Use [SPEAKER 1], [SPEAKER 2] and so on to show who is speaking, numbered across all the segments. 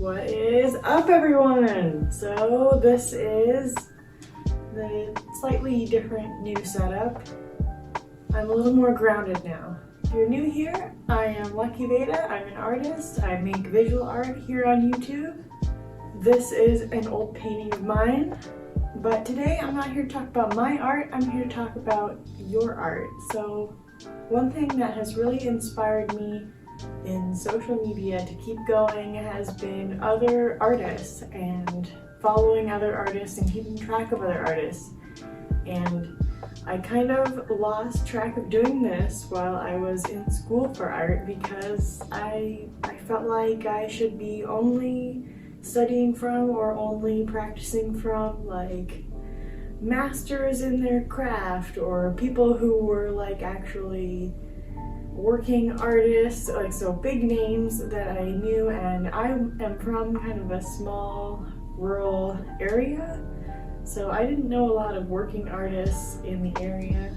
[SPEAKER 1] What is up, everyone? So this is the slightly different new setup. I'm a little more grounded now. If you're new here, I am Lucky Veda. I'm an artist. I make visual art here on YouTube. This is an old painting of mine, but today I'm not here to talk about my art. I'm here to talk about your art. So one thing that has really inspired me in social media to keep going has been other artists and following other artists and keeping track of other artists. And I kind of lost track of doing this while I was in school for art because I felt like I should be only studying from or only practicing from like masters in their craft or people who were like actually working artists, like so big names that I knew. And I am from kind of a small rural area, so I didn't know a lot of working artists in the area.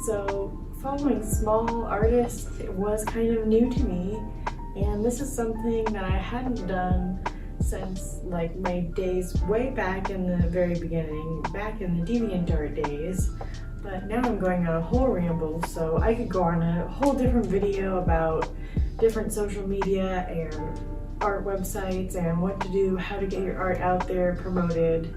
[SPEAKER 1] So following small artists was kind of new to me, and this is something that I hadn't done since like my days way back in the very beginning, back in the DeviantArt days. But now I'm going on a whole ramble, so I could go on a whole different video about different social media and art websites and what to do, how to get your art out there, promoted.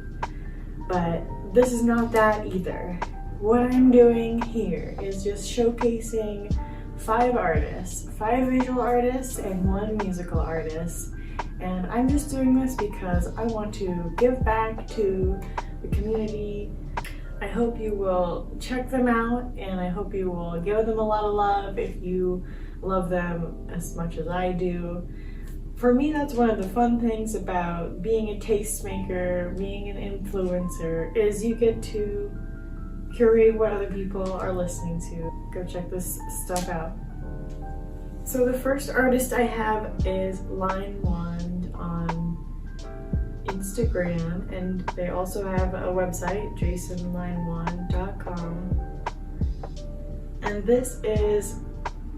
[SPEAKER 1] But this is not that either. What I'm doing here is just showcasing 5 artists, 5 visual artists and 1 musical artist. And I'm just doing this because I want to give back to the community. I hope you will check them out, and I hope you will give them a lot of love if you love them as much as I do. For me, that's one of the fun things about being a tastemaker, being an influencer, is you get to curate what other people are listening to. Go check this stuff out. So the first artist I have is Line Wand on Instagram, and they also have a website, jasonlinewand.com. And this is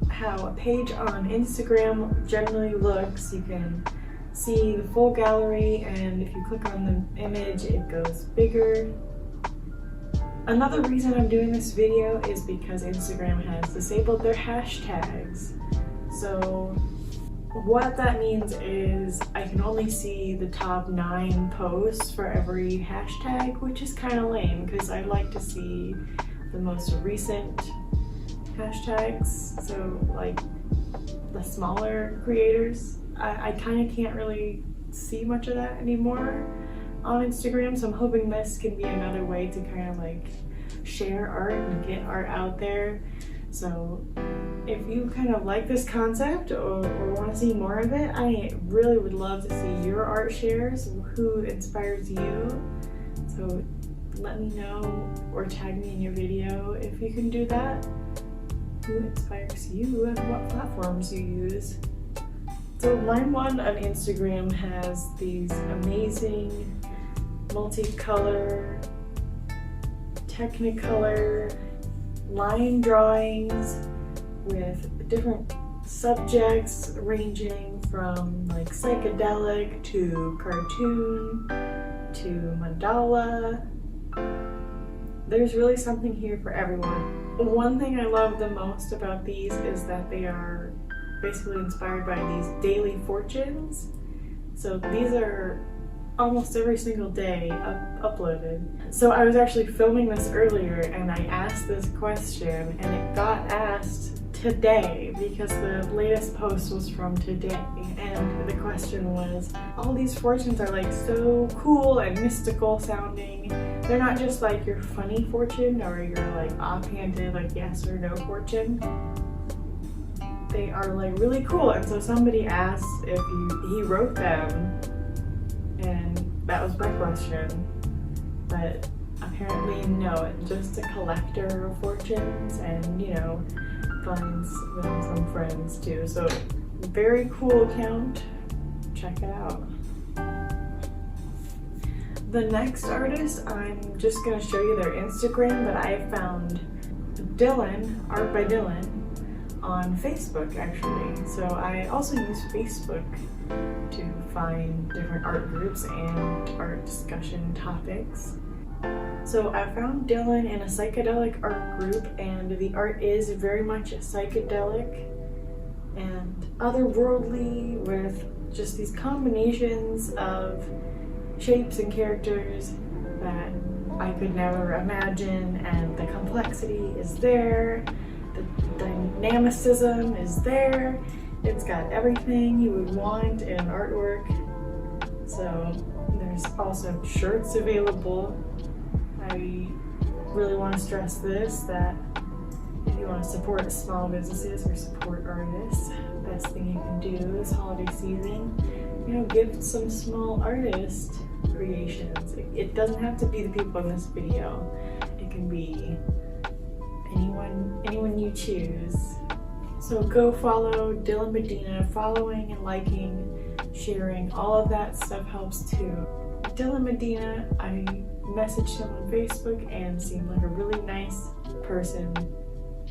[SPEAKER 1] how a page on Instagram generally looks. You can see the full gallery, and if you click on the image, it goes bigger. Another reason I'm doing this video is because Instagram has disabled their hashtags. So what that means is I can only see the top 9 posts for every hashtag, which is kind of lame because I like to see the most recent hashtags. So like the smaller creators, I kind of can't really see much of that anymore on Instagram. So I'm hoping this can be another way to kind of like share art and get art out there. So if you kind of like this concept or want to see more of it, I really would love to see your art shares, who inspires you. So let me know or tag me in your video if you can do that. Who inspires you and what platforms you use. So Line Wand on Instagram has these amazing multicolor, technicolor line drawings with different subjects ranging from like psychedelic to cartoon to mandala. There's really something here for everyone. One thing I love the most about these is that they are basically inspired by these daily fortunes. So these are almost every single day uploaded. So I was actually filming this earlier and I asked this question and it got asked today because the latest post was from today, and the question was, all these fortunes are like so cool and mystical sounding. They're not just like your funny fortune or your like offhanded like yes or no fortune. They are like really cool. And so somebody asked if he wrote them, and that was my question. But apparently no, just a collector of fortunes, and you know, finds them some friends too. So very cool account, check it out. The next artist, I'm just gonna show you their Instagram, but I found Dylan, Art by Dylan, on Facebook actually. So I also use Facebook to find different art groups and art discussion topics. So I found Dylan in a psychedelic art group, and the art is very much psychedelic and otherworldly, with just these combinations of shapes and characters that I could never imagine, and the complexity is there, the dynamicism is there. It's got everything you would want in artwork. So there's also shirts available. I really want to stress this, that if you want to support small businesses or support artists, the best thing you can do this holiday season, gift some small artist creations. It doesn't have to be the people in this video. It can be anyone you choose. So go follow Dylan Medina. Following and liking, sharing, all of that stuff helps too. Dylan Medina, I messaged him on Facebook and seemed like a really nice person.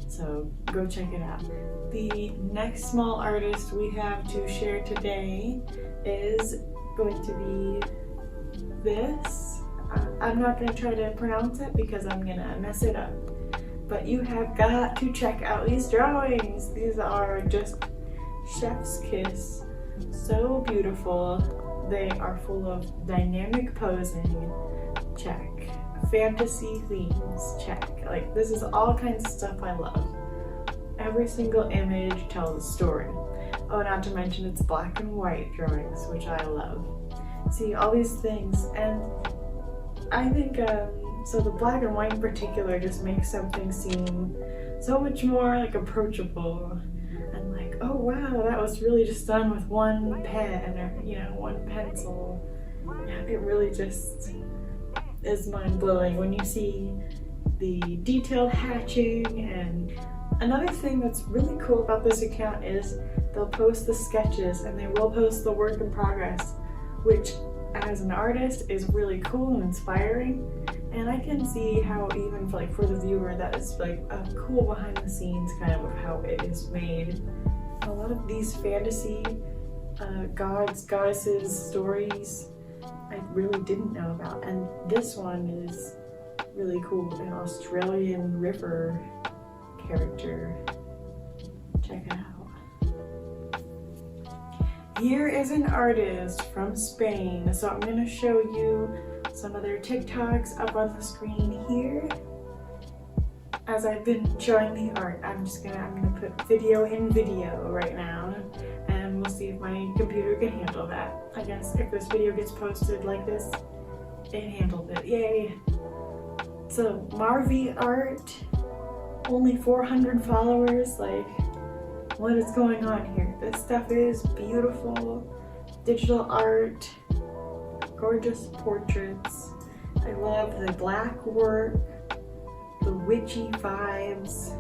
[SPEAKER 1] So go check it out. The next small artist we have to share today is going to be this. I'm not going to try to pronounce it because I'm going to mess it up. But you have got to check out these drawings. These are just chef's kiss. So beautiful. They are full of dynamic posing. Check. Fantasy themes. Check. Like, this is all kinds of stuff I love. Every single image tells a story. Oh, not to mention it's black and white drawings, which I love. See, all these things, and I think so the black and white in particular just makes something seem so much more like approachable, and like, oh wow, that was really just done with one pen, or one pencil. It really just is mind-blowing when you see the detailed hatching. And another thing that's really cool about this account is they'll post the sketches and they will post the work in progress, which as an artist is really cool and inspiring. And I can see how even for the viewer that is like a cool behind the scenes kind of how it is made. A lot of these fantasy gods, goddesses stories I really didn't know about, and this one is really cool. An Australian river character. Check it out. Here is an artist from Spain. So I'm going to show you some of their TikToks up on the screen here. As I've been showing the art, I'm gonna put video in video right now, and we'll see if my computer can handle that. I guess if this video gets posted like this, it handled it. Yay! So Art, only 400 followers. Like, what is going on here? This stuff is beautiful. Digital art, gorgeous portraits. I love the black work, the witchy vibes,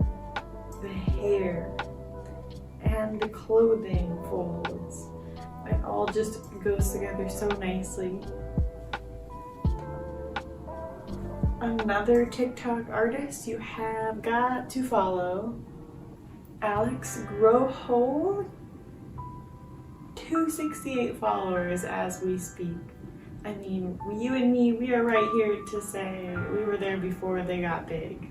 [SPEAKER 1] the hair, and the clothing folds. It all just goes together so nicely. Another TikTok artist you have got to follow, Alex Groho, 268 followers as we speak. I mean, you and me, we are right here to say we were there before they got big.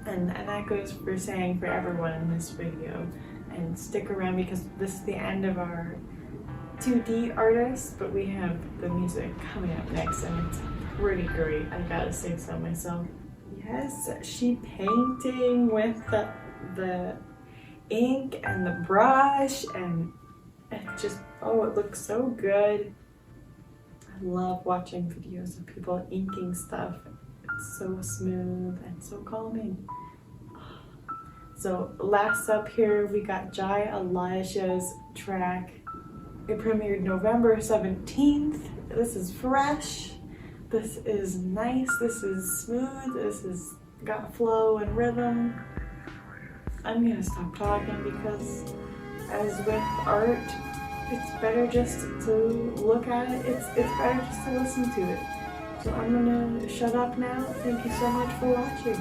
[SPEAKER 1] And that goes for saying for everyone in this video. And stick around because this is the end of our 2D artists, but we have the music coming up next, and it's pretty great. I gotta say so myself. Yes, she painting with the ink and the brush, and it just, oh, it looks so good. I love watching videos of people inking stuff. It's so smooth and so calming. So last up here, we got Jai Elijah's track. It premiered November 17th. This is fresh. This is nice. This is smooth. This is got flow and rhythm. I'm gonna stop talking because, as with art, it's better just to look at it. It's better just to listen to it. So I'm gonna shut up now. Thank you so much for watching.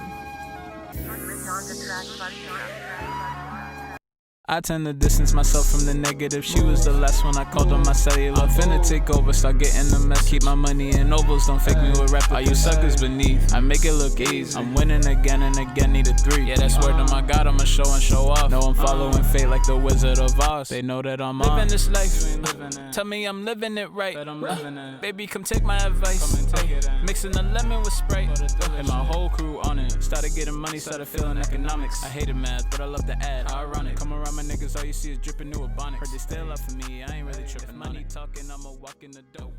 [SPEAKER 2] I tend to distance myself from the negative. She was the last one I called on my cellular. Finna take over, start getting the mess. Keep my money in ovals, don't fake me with rappers. All you suckers beneath, I make it look easy. I'm winning again and again, need a 3. Yeah, that's word to my God, I'ma show and show off. Know I'm following fate like the Wizard of Oz. They know that I'm living this life. Tell me I'm living it right. Baby, come take my advice. Mixing the lemon with Sprite. And my whole crew on it. Started getting money, started feeling economics. I hated math, but I love the ad. How ironic. Come around my niggas, all you see is dripping new Ebonics. Heard they still up for me, I ain't really tripping. Money talking, I'ma walk in the dope.